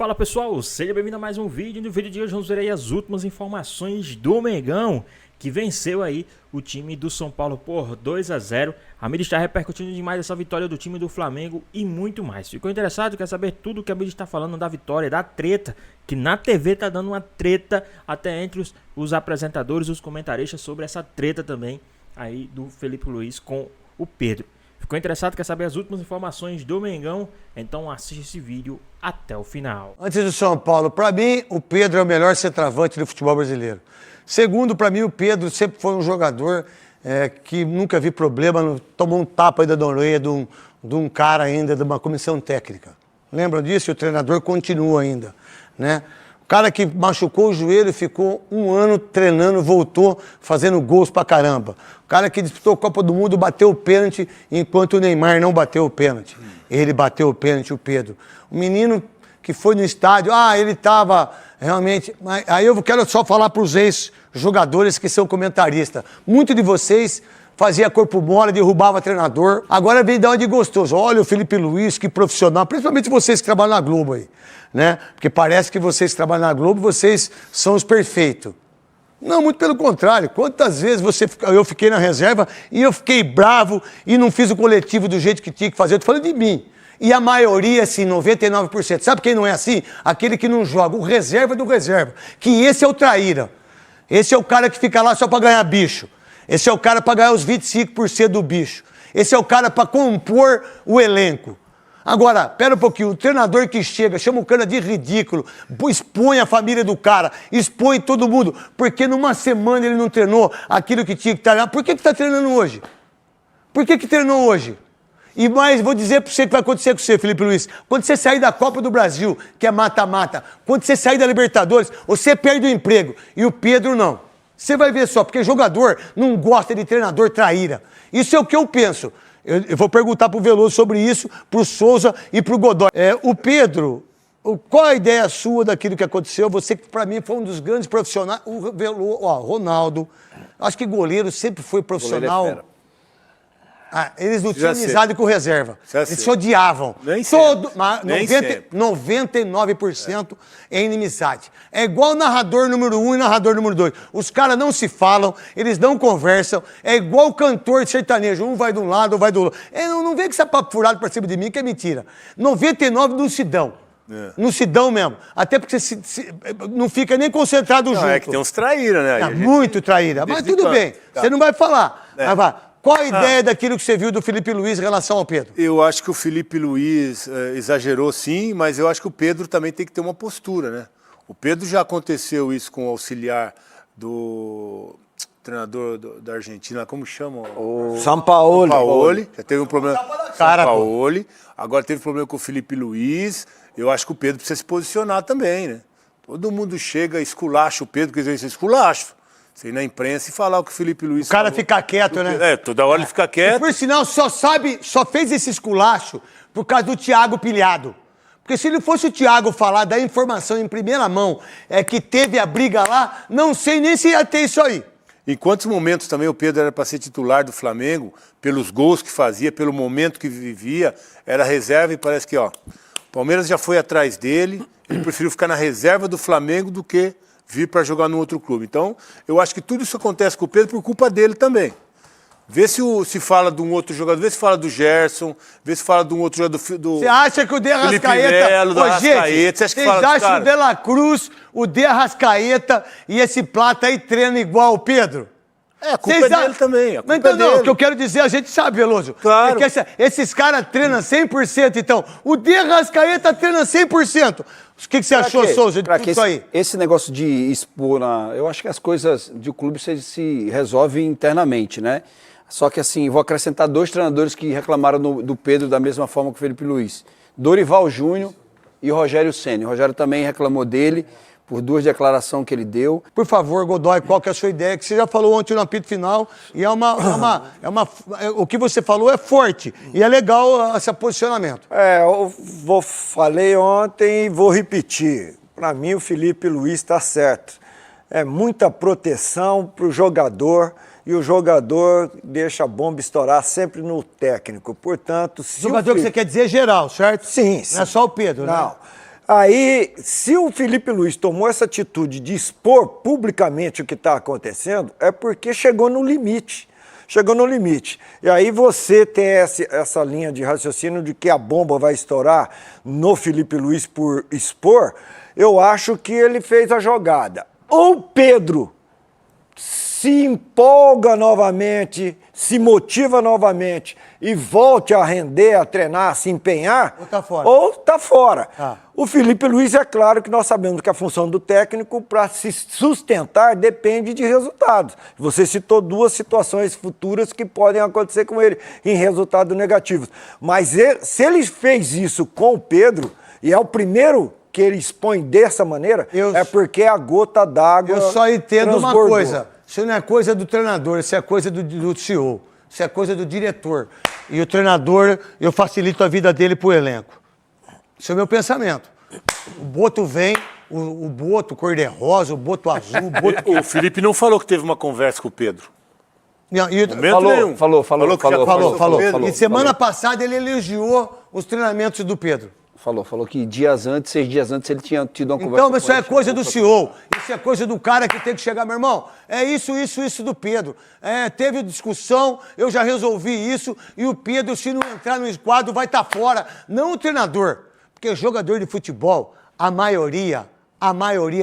Fala pessoal, seja bem-vindo a mais um vídeo. No vídeo de hoje vamos ver aí as últimas informações do Mengão, que venceu aí o time do São Paulo por 2-0. A mídia está repercutindo demais essa vitória do time do Flamengo e muito mais. Ficou interessado? Quer saber tudo que a mídia está falando da vitória, da treta, que na TV tá dando uma treta até entre os apresentadores e os comentaristas sobre essa treta também aí do Felipe Luiz com o Pedro. Ficou interessado? Quer saber as últimas informações do Mengão? Então assiste esse vídeo até o final. Antes do São Paulo, para mim, o Pedro é o melhor centroavante do futebol brasileiro. Segundo, para mim, o Pedro sempre foi um jogador que nunca vi problema, tomou um tapa aí da orelha de um cara ainda, de uma comissão técnica. Lembram disso? E o treinador continua ainda, né? O cara que machucou o joelho, ficou um ano treinando, voltou fazendo gols pra caramba. O cara que disputou a Copa do Mundo bateu o pênalti, enquanto o Neymar não bateu o pênalti. Ele bateu o pênalti, o Pedro. O menino que foi no estádio, ele estava realmente... Aí eu quero só falar para os ex-jogadores que são comentaristas. Muitos de vocês fazia corpo mole, derrubava treinador. Agora vem dar uma de gostoso. Olha o Felipe Luiz, que profissional. Principalmente vocês que trabalham na Globo aí, né? Porque parece que vocês que trabalham na Globo, vocês são os perfeitos. Não, muito pelo contrário. Quantas vezes eu fiquei na reserva e eu fiquei bravo e não fiz o coletivo do jeito que tinha que fazer. Eu tô falando de mim. E a maioria, assim, 99%. Sabe quem não é assim? Aquele que não joga, o reserva do reserva. Que esse é o traíra. Esse é o cara que fica lá só pra ganhar bicho. Esse é o cara para ganhar os 25% do bicho. Esse é o cara para compor o elenco. Agora, pera um pouquinho, o treinador que chega, chama o cara de ridículo, expõe a família do cara, expõe todo mundo, porque numa semana ele não treinou aquilo que tinha que treinar. Por que está treinando hoje? Por que treinou hoje? E mais, vou dizer para você o que vai acontecer com você, Felipe Luiz. Quando você sair da Copa do Brasil, que é mata-mata, quando você sair da Libertadores, você perde o emprego. E o Pedro não. Você vai ver só, porque jogador não gosta de treinador traíra. Isso é o que eu penso. Eu vou perguntar pro Veloso sobre isso, pro Souza e pro Godoy. O Pedro, qual a ideia sua daquilo que aconteceu? Você que para mim foi um dos grandes profissionais. O Veloso, Ronaldo, acho que goleiro sempre foi profissional. Goleiro é fera. Eles não tinham amizade com reserva. Eles se odiavam. Nem todo, sempre. 99% é inimizade. É igual narrador número 1 e narrador número 2. Os caras não se falam, eles não conversam. É igual cantor de sertanejo. Um vai de um lado, vai do outro. Não vem com esse papo furado pra cima de mim, que é mentira. 99% não se dão. Não se dão mesmo. Até porque não fica nem concentrado junto. É que tem uns traíra, né? Muito traíra. Mas tudo bem. Você não vai falar. Mas vai. Qual a ideia daquilo que você viu do Felipe Luiz em relação ao Pedro? Eu acho que o Felipe Luiz exagerou sim, mas eu acho que o Pedro também tem que ter uma postura, né? O Pedro já aconteceu isso com o auxiliar do treinador da Argentina, como chama? O Sampaoli. Sampaoli. Já teve um problema com o Sampaoli. Agora teve problema com o Felipe Luiz. Eu acho que o Pedro precisa se posicionar também, né? Todo mundo chega, esculacha o Pedro, quer dizer, isso é esculacho. Você ir na imprensa e falar o que o Felipe Luiz falou. O cara fica quieto, né? Toda hora ele fica quieto. E por sinal, só fez esse esculacho por causa do Thiago Pilhado. Porque se não fosse o Thiago falar da informação em primeira mão, que teve a briga lá, não sei nem se ia ter isso aí. Em quantos momentos também o Pedro era para ser titular do Flamengo, pelos gols que fazia, pelo momento que vivia, era reserva e parece que, o Palmeiras já foi atrás dele, ele preferiu ficar na reserva do Flamengo do que vir para jogar no outro clube. Então, eu acho que tudo isso acontece com o Pedro por culpa dele também. Vê se fala de um outro jogador, vê se fala do Gerson, vê se fala de um outro jogador Você acha que o De Arrascaeta... Vocês acham que o De La Cruz, o De Arrascaeta e esse Plata aí treinam igual o Pedro? A culpa é dele também. Não, o que eu quero dizer, a gente sabe, Veloso. Claro. É que esses caras treinam 100%, então. O De Arrascaeta treina 100%. O que você achou, Souza, de tudo isso aí? Esse negócio de expor, eu acho que as coisas de clube se resolvem internamente, né? Só que assim, vou acrescentar 2 treinadores que reclamaram do Pedro da mesma forma que o Felipe Luiz. Dorival Júnior e Rogério Ceni. O Rogério também reclamou dele por 2 declarações que ele deu. Por favor, Godoy, qual que é a sua ideia? Que você já falou ontem no apito final e o que você falou é forte e é legal esse posicionamento. Falei ontem e vou repetir. Para mim, o Felipe Luiz está certo. É muita proteção para o jogador e o jogador deixa a bomba estourar sempre no técnico. Portanto, se jogador que você quer dizer é geral, certo? Sim. Não é só o Pedro, né? Não. Aí, se o Felipe Luiz tomou essa atitude de expor publicamente o que está acontecendo, é porque chegou no limite. Chegou no limite. E aí você tem essa linha de raciocínio de que a bomba vai estourar no Felipe Luiz por expor, eu acho que ele fez a jogada. Ou Pedro se empolga novamente, se motiva novamente e volte a render, a treinar, a se empenhar, ou tá fora. Ou tá fora. Ah. O Felipe Luiz, é claro que nós sabemos que a função do técnico para se sustentar depende de resultados. Você citou 2 situações futuras que podem acontecer com ele em resultados negativos. Mas se ele fez isso com o Pedro, e é o primeiro que ele expõe dessa maneira, é porque a gota d'água Eu só entendo uma transbordou. coisa. Isso não é coisa do treinador, isso é coisa do CEO. Isso é coisa do diretor. E o treinador, eu facilito a vida dele pro elenco. Esse é o meu pensamento. O Boto vem, o Boto cor-de-rosa, o Boto azul, o Boto... O Felipe não falou que teve uma conversa com o Pedro. Não, e- Momento Falou, nenhum. falou. que já Falou. Pedro. E semana passada ele elogiou os treinamentos do Pedro. Falou que 6 dias antes ele tinha tido uma conversa. Então, mas com isso é ele, coisa do chamou CEO. Isso é coisa do cara que tem que chegar, meu irmão. É isso do Pedro. Teve discussão, eu já resolvi isso. E o Pedro, se não entrar no esquadro, vai estar fora. Não o treinador. Porque jogador de futebol, a maioria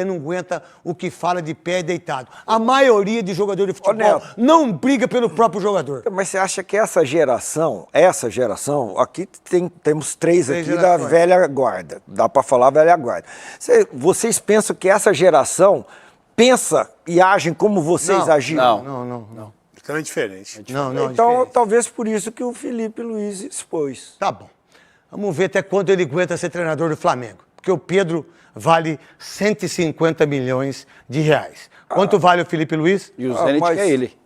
não aguenta o que fala de pé deitado. A maioria de jogador de futebol Neto. não briga pelo próprio jogador. Mas você acha que essa geração, aqui temos 3 Três aqui da gerações. velha guarda, dá para falar velha guarda. Vocês pensam que essa geração pensa e agem como vocês Não, agiram? Não. Então é diferente. Não, Então, diferente. talvez por isso que o Felipe Luiz expôs. Tá bom. Vamos ver até quando ele aguenta ser treinador do Flamengo. Porque o Pedro vale 150 milhões de reais. Quanto vale o Felipe Luiz? E o Zenit mas- é ele.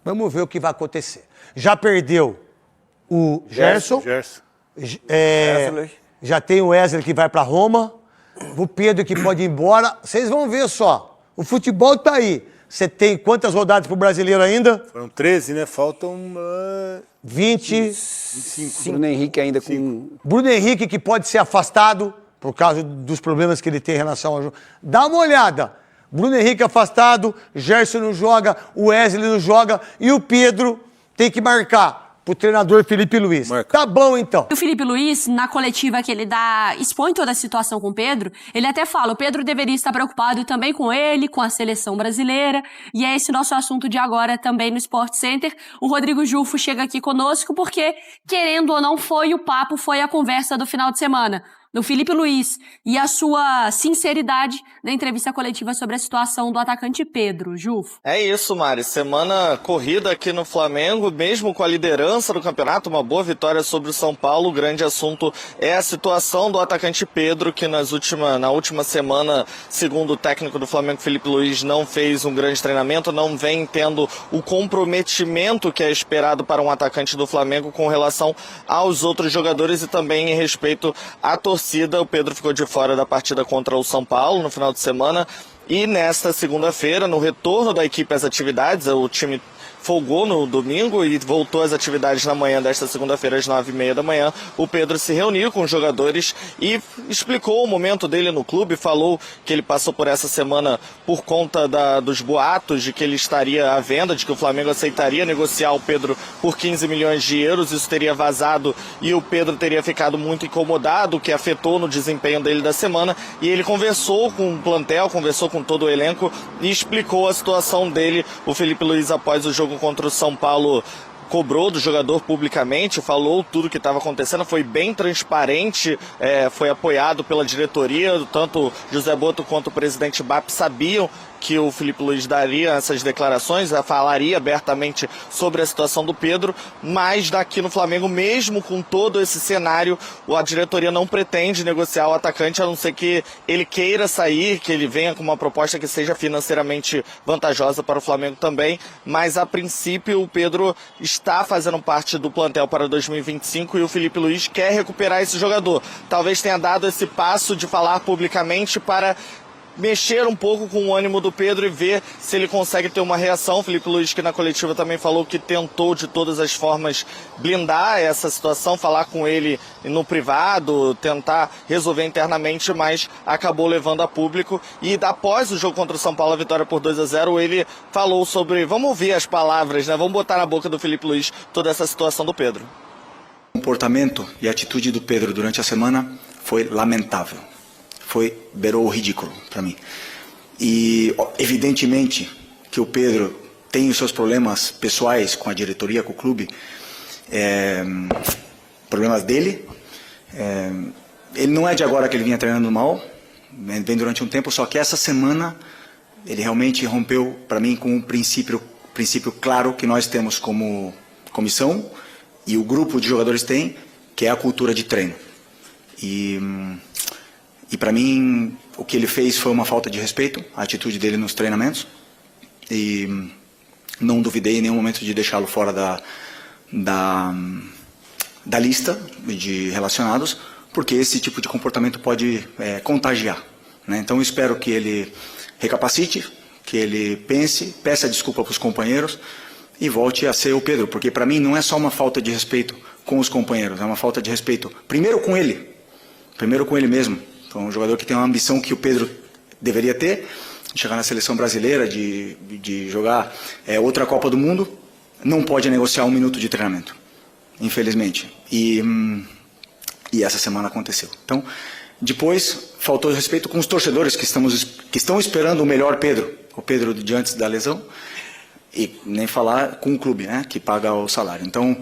Vamos ver o que vai acontecer. Já perdeu o Gerson. Gerson. Wesley. Já tem o Wesley que vai para Roma. O Pedro que pode ir embora. Vocês vão ver só. O futebol tá aí. Você tem quantas rodadas pro brasileiro ainda? Foram 13, né? Faltam 20. 25. Bruno Henrique ainda com... Bruno Henrique que pode ser afastado por causa dos problemas que ele tem em relação ao jogo. Dá uma olhada. Bruno Henrique afastado, Gerson não joga, o Wesley não joga e o Pedro tem que marcar pro treinador Felipe Luiz. Marca. Tá bom então. O Felipe Luiz, na coletiva que ele dá, expõe toda a situação com o Pedro, ele até fala, o Pedro deveria estar preocupado também com ele, com a seleção brasileira, e é esse nosso assunto de agora também no Sport Center. O Rodrigo Jufo chega aqui conosco porque, querendo ou não, foi o papo, foi a conversa do final de semana do Felipe Luiz e a sua sinceridade na entrevista coletiva sobre a situação do atacante Pedro. Jufo. É isso, Mari. Semana corrida aqui no Flamengo, mesmo com a liderança do campeonato, uma boa vitória sobre o São Paulo. O grande assunto é a situação do atacante Pedro, que na última semana, segundo o técnico do Flamengo, Felipe Luiz, não fez um grande treinamento, não vem tendo o comprometimento que é esperado para um atacante do Flamengo com relação aos outros jogadores e também em respeito à torcida. O Pedro ficou de fora da partida contra o São Paulo no final de semana e nesta segunda-feira, no retorno da equipe às atividades, o time folgou no domingo e voltou às atividades na manhã desta segunda-feira às 9h30 da manhã. O Pedro se reuniu com os jogadores e explicou o momento dele no clube, falou que ele passou por essa semana por conta dos boatos de que ele estaria à venda, de que o Flamengo aceitaria negociar o Pedro por 15 milhões de euros, isso teria vazado e o Pedro teria ficado muito incomodado, o que afetou no desempenho dele da semana, e ele conversou com o plantel, conversou com todo o elenco e explicou a situação dele. O Felipe Luiz, após o jogo contra o São Paulo, cobrou do jogador publicamente, falou tudo o que estava acontecendo, foi bem transparente, foi apoiado pela diretoria, tanto José Boto quanto o presidente BAP sabiam que o Felipe Luiz daria essas declarações, falaria abertamente sobre a situação do Pedro, mas daqui no Flamengo, mesmo com todo esse cenário, a diretoria não pretende negociar o atacante, a não ser que ele queira sair, que ele venha com uma proposta que seja financeiramente vantajosa para o Flamengo também, mas a princípio o Pedro está fazendo parte do plantel para 2025 e o Felipe Luiz quer recuperar esse jogador. Talvez tenha dado esse passo de falar publicamente para mexer um pouco com o ânimo do Pedro e ver se ele consegue ter uma reação. O Felipe Luiz, que na coletiva também falou que tentou de todas as formas blindar essa situação, falar com ele no privado, tentar resolver internamente, mas acabou levando a público. E após o jogo contra o São Paulo, a vitória por 2-0, ele falou sobre, vamos ouvir as palavras, né? Vamos botar na boca do Felipe Luiz toda essa situação do Pedro. O comportamento e a atitude do Pedro durante a semana foi lamentável. Beirou o ridículo para mim. E evidentemente que o Pedro tem os seus problemas pessoais com a diretoria, com o clube, problemas dele. Ele não é de agora que ele vinha treinando mal, vem durante um tempo, só que essa semana ele realmente rompeu para mim com um princípio claro que nós temos como comissão e o grupo de jogadores tem, que é a cultura de treino. E para mim, o que ele fez foi uma falta de respeito, a atitude dele nos treinamentos. E não duvidei em nenhum momento de deixá-lo fora da lista de relacionados, porque esse tipo de comportamento pode contagiar, né? Então eu espero que ele recapacite, que ele pense, peça desculpa para os companheiros e volte a ser o Pedro, porque para mim não é só uma falta de respeito com os companheiros, é uma falta de respeito primeiro com ele mesmo. Então, um jogador que tem uma ambição que o Pedro deveria ter, de chegar na seleção brasileira, de jogar outra Copa do Mundo, não pode negociar 1 minuto de treinamento, infelizmente. E essa semana aconteceu. Então, depois, faltou respeito com os torcedores que estão esperando o melhor Pedro, o Pedro de antes da lesão, e nem falar com o clube, né, que paga o salário. Então,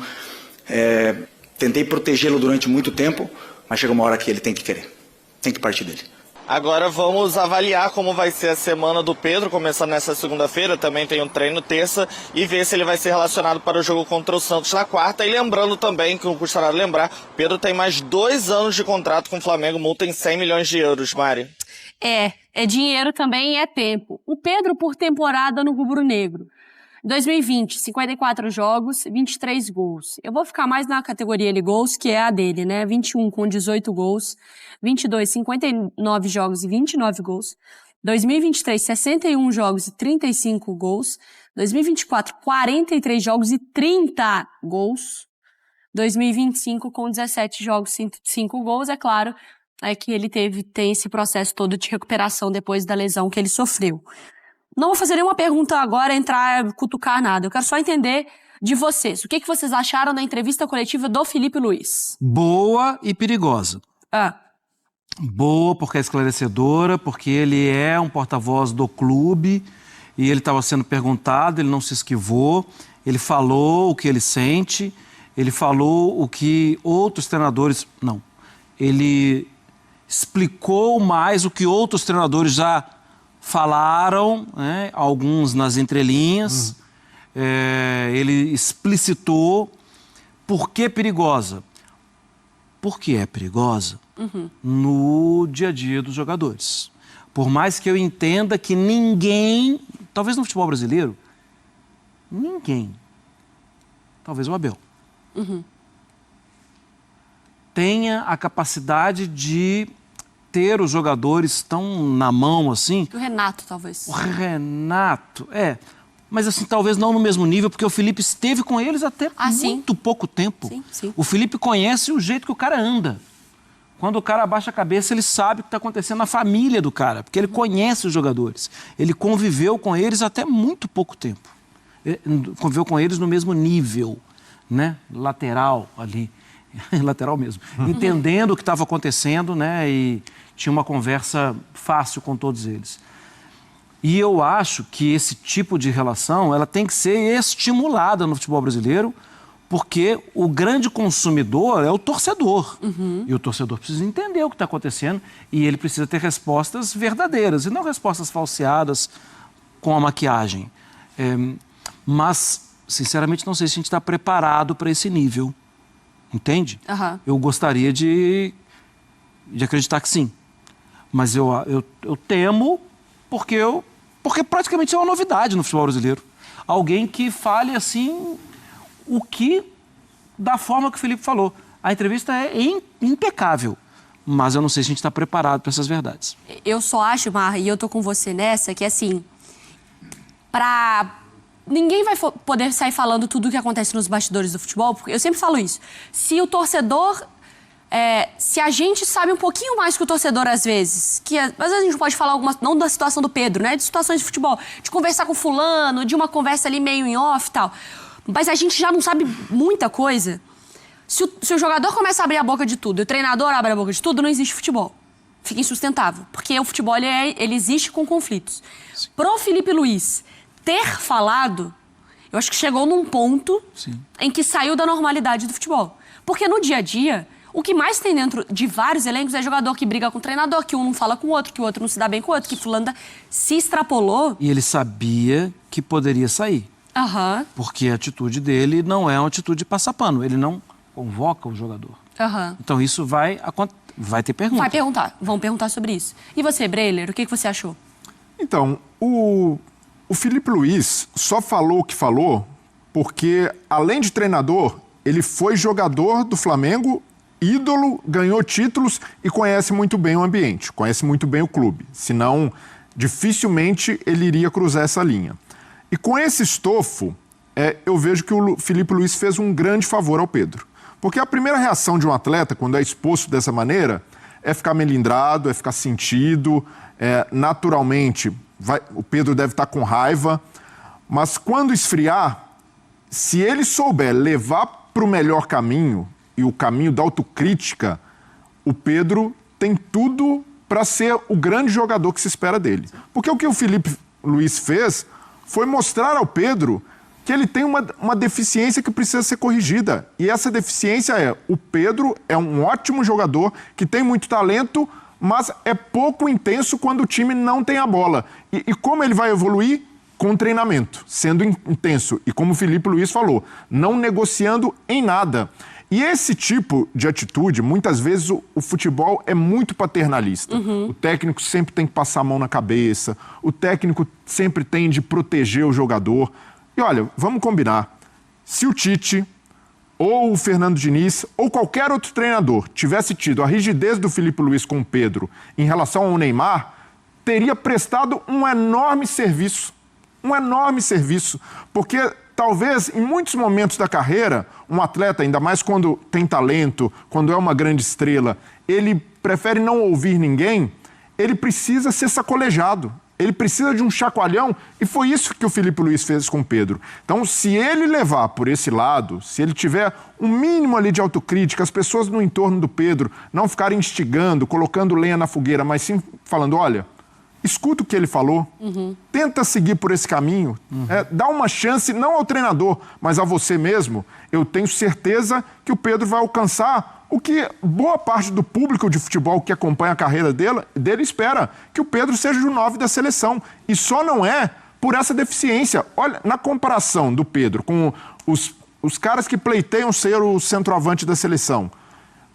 tentei protegê-lo durante muito tempo, mas chega uma hora que ele tem que querer. Tem que partir dele. Agora vamos avaliar como vai ser a semana do Pedro, começando nessa segunda-feira, também tem um treino terça, e ver se ele vai ser relacionado para o jogo contra o Santos na quarta. E lembrando também, que não custa nada lembrar, Pedro tem mais 2 anos de contrato com o Flamengo, multa em 100 milhões de euros, Mari. É dinheiro também e é tempo. O Pedro por temporada no rubro-negro. 2020, 54 jogos, 23 gols. Eu vou ficar mais na categoria de gols, que é a dele, né? 21 com 18 gols. 22, 59 jogos e 29 gols. 2023, 61 jogos e 35 gols. 2024, 43 jogos e 30 gols. 2025, com 17 jogos e 5 gols. É claro que ele tem esse processo todo de recuperação depois da lesão que ele sofreu. Não vou fazer nenhuma pergunta agora, cutucar nada. Eu quero só entender de vocês. O que vocês acharam da entrevista coletiva do Felipe Luiz? Boa e perigosa. Boa porque é esclarecedora, porque ele é um porta-voz do clube e ele estava sendo perguntado, ele não se esquivou, ele falou o que ele sente, ele falou o que outros treinadores... Não, ele explicou mais o que outros treinadores já falaram, né, alguns nas entrelinhas. Ele explicitou por que perigosa. Porque é perigosa no dia a dia dos jogadores. Por mais que eu entenda que ninguém, talvez no futebol brasileiro, ninguém, talvez o Abel, tenha a capacidade de ter os jogadores tão na mão assim. O Renato, talvez. O Renato, mas assim, talvez não no mesmo nível, porque o Felipe esteve com eles até muito pouco tempo. Sim. O Felipe conhece o jeito que o cara anda. Quando o cara abaixa a cabeça, ele sabe o que está acontecendo na família do cara, porque ele conhece os jogadores. Ele conviveu com eles até muito pouco tempo. Conviveu com eles no mesmo nível, né? Lateral ali. Lateral mesmo. Entendendo o que estava acontecendo, né? E tinha uma conversa fácil com todos eles. E eu acho que esse tipo de relação, ela tem que ser estimulada no futebol brasileiro, porque o grande consumidor é o torcedor. E o torcedor precisa entender o que está acontecendo e ele precisa ter respostas verdadeiras e não respostas falseadas com a maquiagem. Mas, sinceramente, não sei se a gente está preparado para esse nível. Entende? Eu gostaria de acreditar que sim. Mas eu temo porque praticamente é uma novidade no futebol brasileiro. Alguém que fale assim da forma que o Felipe falou. A entrevista é impecável, mas eu não sei se a gente está preparado para essas verdades. Eu só acho, Mar, e eu tô com você nessa, que assim, ninguém vai poder sair falando tudo o que acontece nos bastidores do futebol, porque eu sempre falo isso. Se o torcedor... se a gente sabe um pouquinho mais que o torcedor, às vezes, às vezes a gente pode falar não da situação do Pedro, né? De situações de futebol, de conversar com fulano, de uma conversa ali meio em off e tal. Mas a gente já não sabe muita coisa. Se o jogador começa a abrir a boca de tudo e o treinador abre a boca de tudo, não existe futebol. Fica insustentável. Porque o futebol, ele existe com conflitos. Sim. Pro Felipe Luiz ter falado, eu acho que chegou num ponto em que saiu da normalidade do futebol. Porque no dia a dia, o que mais tem dentro de vários elencos é jogador que briga com o treinador, que um não fala com o outro, que o outro não se dá bem com o outro, que fulano se extrapolou. E ele sabia que poderia sair. Aham. Porque a atitude dele não é uma atitude de passar pano. Ele não convoca o jogador. Aham. Então isso vai ter pergunta. Vão perguntar sobre isso. E você, Breiler, o que você achou? Então, o Felipe Luiz só falou o que falou porque, além de treinador, ele foi jogador do Flamengo, ídolo, ganhou títulos e conhece muito bem o ambiente, conhece muito bem o clube. Senão, dificilmente ele iria cruzar essa linha. E com esse estofo, eu vejo que o Felipe Luiz fez um grande favor ao Pedro. Porque a primeira reação de um atleta, quando é exposto dessa maneira, é ficar melindrado, é ficar sentido, naturalmente, o Pedro deve estar com raiva, mas quando esfriar, se ele souber levar para o melhor caminho, e o caminho da autocrítica, o Pedro tem tudo para ser o grande jogador que se espera dele. Porque o que o Felipe Luiz fez foi mostrar ao Pedro que ele tem uma deficiência que precisa ser corrigida. E essa deficiência o Pedro é um ótimo jogador, que tem muito talento, mas é pouco intenso quando o time não tem a bola. E como ele vai evoluir? Com treinamento, sendo intenso. E como o Felipe Luiz falou, não negociando em nada. E esse tipo de atitude, muitas vezes o futebol é muito paternalista. O técnico sempre tem que passar a mão na cabeça, o técnico sempre tem de proteger o jogador. E olha, vamos combinar, se o Tite, ou o Fernando Diniz, ou qualquer outro treinador tivesse tido a rigidez do Felipe Luiz com o Pedro em relação ao Neymar, teria prestado um enorme serviço. Um enorme serviço, porque talvez em muitos momentos da carreira, um atleta, ainda mais quando tem talento, quando é uma grande estrela, ele prefere não ouvir ninguém, ele precisa ser sacolejado, ele precisa de um chacoalhão, e foi isso que o Felipe Luiz fez com o Pedro. Então, se ele levar por esse lado, se ele tiver um mínimo ali de autocrítica, as pessoas no entorno do Pedro não ficarem instigando, colocando lenha na fogueira, mas sim falando, olha, escuta o que ele falou, tenta seguir por esse caminho, dá uma chance não ao treinador, mas a você mesmo. Eu tenho certeza que o Pedro vai alcançar o que boa parte do público de futebol que acompanha a carreira dele espera, que o Pedro seja o 9 da seleção. E só não é por essa deficiência. Olha, na comparação do Pedro com os caras que pleiteiam ser o centroavante da seleção,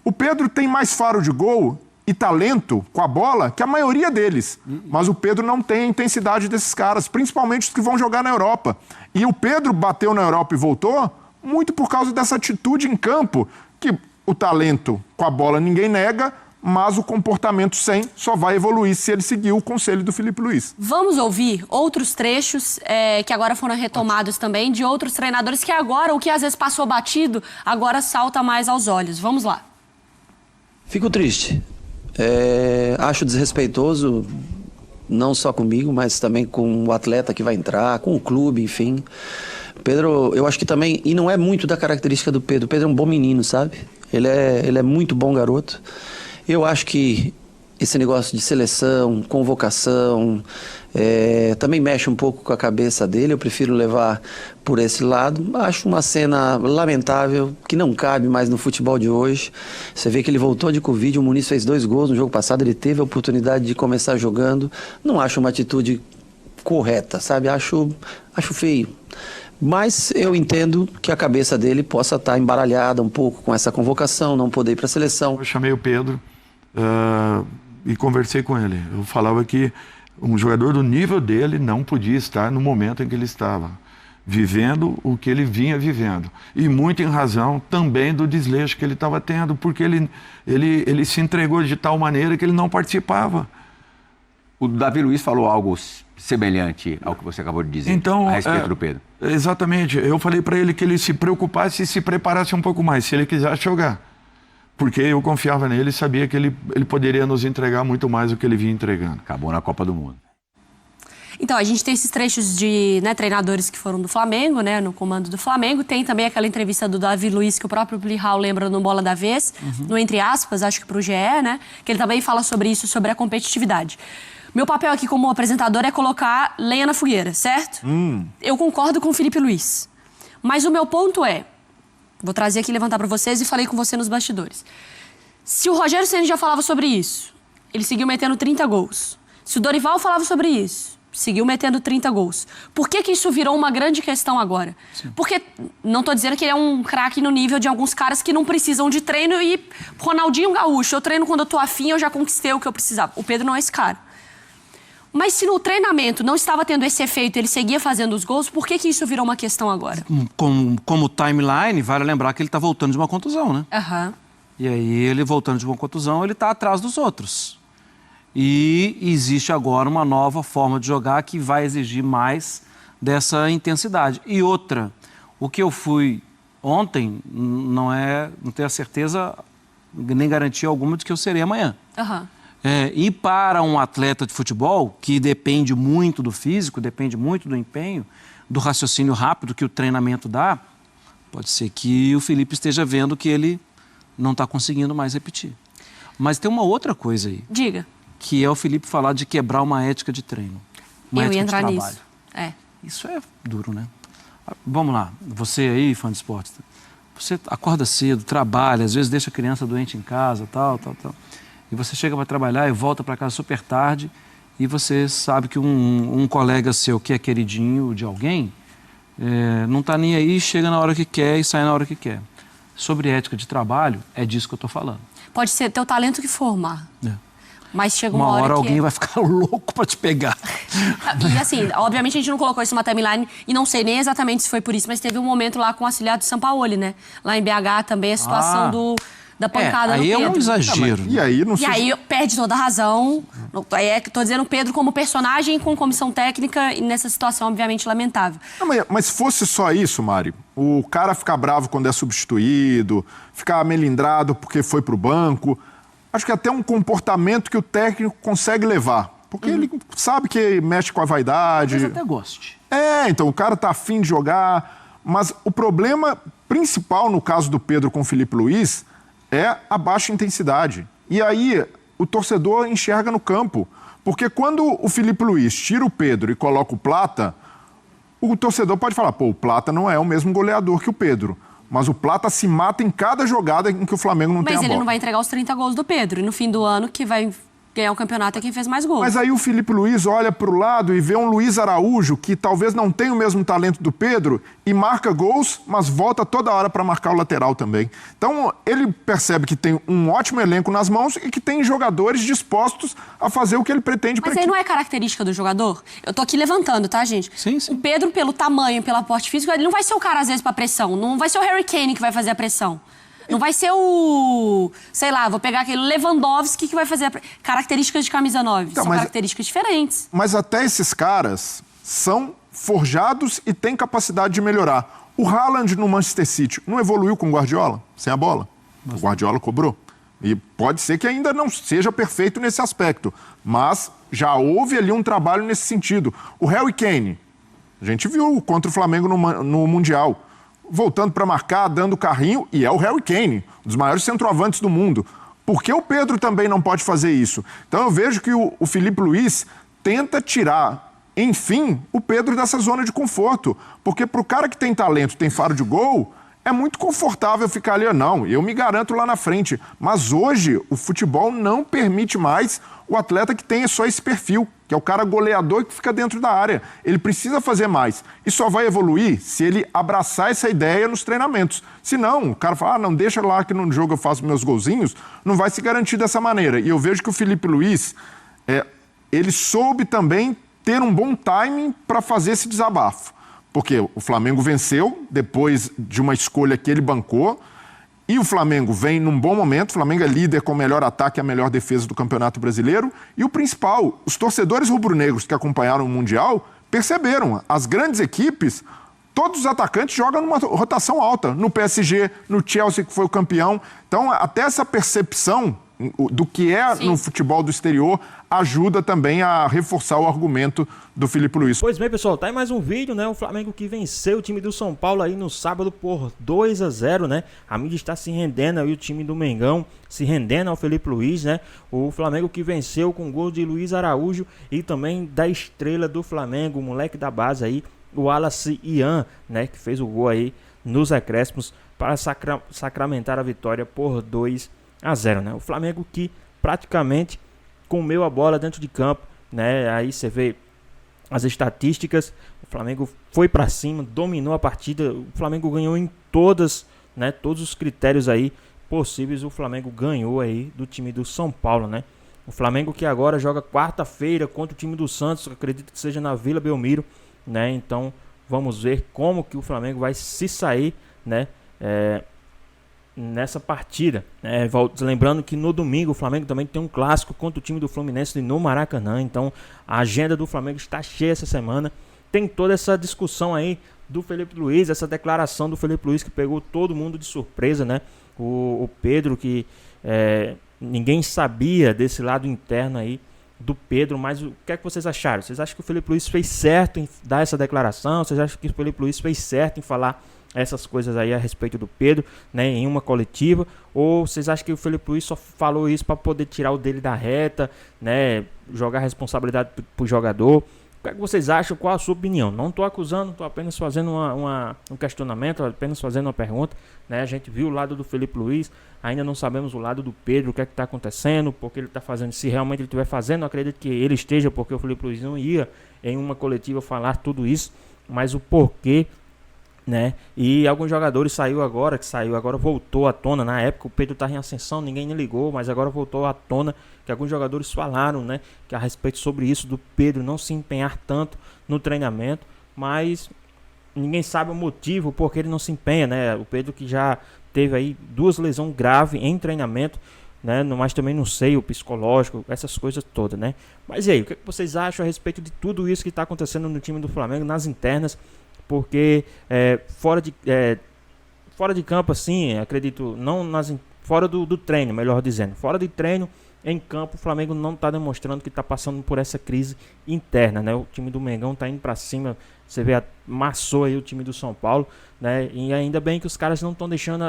o Pedro tem mais faro de gol e talento com a bola que a maioria deles. Mas o Pedro não tem a intensidade desses caras, principalmente os que vão jogar na Europa. E o Pedro bateu na Europa e voltou muito por causa dessa atitude em campo, que o talento com a bola ninguém nega, mas o comportamento só vai evoluir se ele seguir o conselho do Felipe Luiz. Vamos ouvir outros trechos que agora foram retomados também de outros treinadores que agora, o que às vezes passou batido, agora salta mais aos olhos. Vamos lá. Fico triste. Acho desrespeitoso, não só comigo, mas também com o atleta que vai entrar, com o clube, enfim. Pedro, eu acho que também, e não é muito da característica do Pedro, o Pedro é um bom menino, sabe? Ele é muito bom garoto. Eu acho que esse negócio de seleção, convocação, também mexe um pouco com a cabeça dele, eu prefiro levar por esse lado. Acho uma cena lamentável, que não cabe mais no futebol de hoje. Você vê que ele voltou de Covid, o Muniz fez 2 gols no jogo passado, ele teve a oportunidade de começar jogando. Não acho uma atitude correta, sabe? Acho feio. Mas eu entendo que a cabeça dele possa estar embaralhada um pouco com essa convocação, não poder ir para a seleção. Eu chamei o Pedro e conversei com ele. Eu falava que um jogador do nível dele não podia estar no momento em que ele estava. vivendo o que ele vinha vivendo. E muito em razão também do desleixo que ele estava tendo, porque ele se entregou de tal maneira que ele não participava. O Davi Luiz falou algo semelhante ao que você acabou de dizer a respeito do Pedro. Exatamente. Eu falei para ele que ele se preocupasse e se preparasse um pouco mais, se ele quisesse jogar. Porque eu confiava nele e sabia que ele poderia nos entregar muito mais do que ele vinha entregando. Acabou na Copa do Mundo. Então, a gente tem esses trechos de treinadores que foram do Flamengo, no comando do Flamengo. Tem também aquela entrevista do Davi Luiz, que o próprio Plihal lembra no Bola da Vez, no Entre Aspas, acho que pro GE, que ele também fala sobre isso, sobre a competitividade. Meu papel aqui como apresentador é colocar lenha na fogueira, certo? Eu concordo com o Felipe Luiz. Mas o meu ponto é, vou trazer aqui, levantar para vocês e falei com você nos bastidores. Se o Rogério Ceni já falava sobre isso, ele seguiu metendo 30 gols. Se o Dorival falava sobre isso, seguiu metendo 30 gols. Por que isso virou uma grande questão agora? Sim. Porque, não tô dizendo que ele é um craque no nível de alguns caras que não precisam de treino e Ronaldinho Gaúcho, eu treino quando eu tô afim, eu já conquistei o que eu precisava. O Pedro não é esse cara. Mas se no treinamento não estava tendo esse efeito, ele seguia fazendo os gols, por que isso virou uma questão agora? Como timeline, vale lembrar que ele está voltando de uma contusão, né? E aí, ele voltando de uma contusão, ele está atrás dos outros. E existe agora uma nova forma de jogar que vai exigir mais dessa intensidade. E outra, o que eu fui ontem não tenho a certeza nem garantia alguma de que eu serei amanhã. E para um atleta de futebol, que depende muito do físico, depende muito do empenho, do raciocínio rápido que o treinamento dá, pode ser que o Felipe esteja vendo que ele não está conseguindo mais repetir. Mas tem uma outra coisa aí. Diga. Que é o Felipe falar de quebrar uma ética de treino. Eu ia entrar nisso. Isso é duro, né? Vamos lá, você aí, fã de esporte, você acorda cedo, trabalha, às vezes deixa a criança doente em casa, tal. E você chega para trabalhar e volta para casa super tarde e você sabe que um colega seu que é queridinho de alguém não está nem aí, chega na hora que quer e sai na hora que quer. Sobre ética de trabalho, é disso que eu estou falando. Pode ser teu talento que formar. Mas chega uma hora que alguém vai ficar louco para te pegar. E assim, obviamente a gente não colocou isso numa timeline e não sei nem exatamente se foi por isso, mas teve um momento lá com o auxiliar do Sampaoli, Lá em BH também a situação da pancada aí no Pedro. É um exagero. E aí perde toda a razão. Tô dizendo o Pedro como personagem com comissão técnica e nessa situação, obviamente, lamentável. Mas se fosse só isso, Mari, o cara ficar bravo quando é substituído, ficar melindrado porque foi pro banco, acho que até um comportamento que o técnico consegue levar. Porque ele sabe que mexe com a vaidade. Talvez até goste. Então o cara tá afim de jogar. Mas o problema principal no caso do Pedro com o Felipe Luiz é a baixa intensidade. E aí o torcedor enxerga no campo. Porque quando o Felipe Luiz tira o Pedro e coloca o Plata, o torcedor pode falar, o Plata não é o mesmo goleador que o Pedro. Mas o Plata se mata em cada jogada em que o Flamengo não tem a bola. Mas ele não vai entregar os 30 gols do Pedro. E no fim do ano, que vai ganhar o campeonato é quem fez mais gols. Mas aí o Felipe Luiz olha para o lado e vê um Luiz Araújo, que talvez não tenha o mesmo talento do Pedro, e marca gols, mas volta toda hora para marcar o lateral também. Então, ele percebe que tem um ótimo elenco nas mãos e que tem jogadores dispostos a fazer o que ele pretende. Mas aí não é característica do jogador? Eu tô aqui levantando, tá, gente? Sim. O Pedro, pelo tamanho, pelo aporte físico, ele não vai ser o cara, às vezes, pra pressão. Não vai ser o Harry Kane que vai fazer a pressão. Não vai ser o... Sei lá, vou pegar aquele Lewandowski que vai fazer... Características de camisa 9. São características diferentes. Mas até esses caras são forjados e têm capacidade de melhorar. O Haaland no Manchester City não evoluiu com o Guardiola, sem a bola. O Guardiola cobrou. E pode ser que ainda não seja perfeito nesse aspecto. Mas já houve ali um trabalho nesse sentido. O Harry Kane, a gente viu contra o Flamengo no Mundial. Voltando para marcar, dando carrinho, e é o Harry Kane, um dos maiores centroavantes do mundo. Por que o Pedro também não pode fazer isso? Então eu vejo que o Felipe Luiz tenta tirar, enfim, o Pedro dessa zona de conforto. Porque para o cara que tem talento, tem faro de gol, é muito confortável ficar ali. Não, eu me garanto lá na frente. Mas hoje o futebol não permite mais o atleta que tenha só esse perfil, que é o cara goleador que fica dentro da área. Ele precisa fazer mais. E só vai evoluir se ele abraçar essa ideia nos treinamentos. Se não, o cara fala, não, deixa lá que no jogo eu faço meus golzinhos, não vai se garantir dessa maneira. E eu vejo que o Felipe Luiz, ele soube também ter um bom timing para fazer esse desabafo. Porque o Flamengo venceu depois de uma escolha que ele bancou, e o Flamengo vem num bom momento. O Flamengo é líder com o melhor ataque e a melhor defesa do Campeonato Brasileiro. E o principal, os torcedores rubro-negros que acompanharam o Mundial perceberam, as grandes equipes, todos os atacantes jogam numa rotação alta, no PSG, no Chelsea, que foi o campeão. Então, até essa percepção do que é no futebol do exterior ajuda também a reforçar o argumento do Filipe Luís. Pois bem, pessoal, tá aí mais um vídeo, né? O Flamengo que venceu o time do São Paulo aí no sábado por 2-0, né? A mídia está se rendendo aí, o time do Mengão se rendendo ao Filipe Luís, né? O Flamengo que venceu com gol de Luiz Araújo e também da estrela do Flamengo, o moleque da base aí, o Wallace Ian, né? Que fez o gol aí nos acréscimos para sacramentar a vitória por 2-0, né? O Flamengo que praticamente comeu a bola dentro de campo, né? Aí você vê as estatísticas, o Flamengo foi para cima, dominou a partida, o Flamengo ganhou em todas, né? Todos os critérios aí possíveis, o Flamengo ganhou aí do time do São Paulo, né? O Flamengo que agora joga quarta-feira contra o time do Santos, acredito que seja na Vila Belmiro, né? Então vamos ver como que o Flamengo vai se sair, né? Nessa partida, lembrando que no domingo o Flamengo também tem um clássico contra o time do Fluminense no Maracanã. Então a agenda do Flamengo está cheia essa semana. Tem toda essa discussão aí do Filipe Luís, essa declaração do Filipe Luís que pegou todo mundo de surpresa, né? O Pedro, que ninguém sabia desse lado interno aí do Pedro, mas o que é que vocês acharam? Vocês acham que o Filipe Luís fez certo em dar essa declaração? Vocês acham que o Filipe Luís fez certo em falar essas coisas aí a respeito do Pedro, né, em uma coletiva? Ou vocês acham que o Filipe Luís só falou isso para poder tirar o dele da reta, né, jogar a responsabilidade pro jogador? O que é que vocês acham? Qual a sua opinião? Não estou acusando, estou apenas fazendo um questionamento, apenas fazendo uma pergunta, né? A gente viu o lado do Filipe Luís, ainda não sabemos o lado do Pedro, o que é que está acontecendo, porque ele está fazendo, se realmente ele estiver fazendo, eu acredito que ele esteja, porque o Filipe Luís não ia em uma coletiva falar tudo isso, mas o porquê, né? E alguns jogadores saiu agora, voltou à tona. Na época o Pedro estava em ascensão, ninguém nem ligou, mas agora voltou à tona que alguns jogadores falaram, né, que a respeito sobre isso do Pedro não se empenhar tanto no treinamento, mas ninguém sabe o motivo porque ele não se empenha, né? O Pedro que já teve aí 2 lesões graves em treinamento, né? Mas também não sei o psicológico, essas coisas todas, né? Mas e aí, o que vocês acham a respeito de tudo isso que está acontecendo no time do Flamengo, nas internas? Porque fora de campo, assim, acredito, fora do treino, melhor dizendo, fora de treino, em campo, o Flamengo não está demonstrando que está passando por essa crise interna, né? O time do Mengão está indo para cima, você vê, amassou aí o time do São Paulo, né? E ainda bem que os caras não estão deixando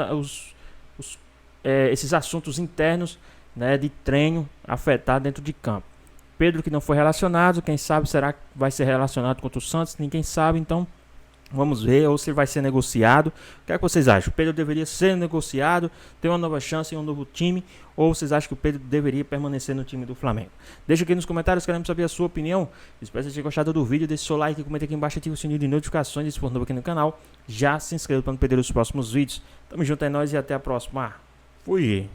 esses assuntos internos, né, de treino afetar dentro de campo. Pedro que não foi relacionado, quem sabe será que vai ser relacionado contra o Santos, ninguém sabe, então vamos ver, ou se vai ser negociado. O que é que vocês acham? O Pedro deveria ser negociado, ter uma nova chance em um novo time, ou vocês acham que o Pedro deveria permanecer no time do Flamengo? Deixa aqui nos comentários, queremos saber a sua opinião. Espero que vocês tenham gostado do vídeo, deixe seu like, comenta aqui embaixo, ative o sininho de notificações, se for novo aqui no canal, já se inscreva para não perder os próximos vídeos. Tamo junto, é nóis e até a próxima. Fui!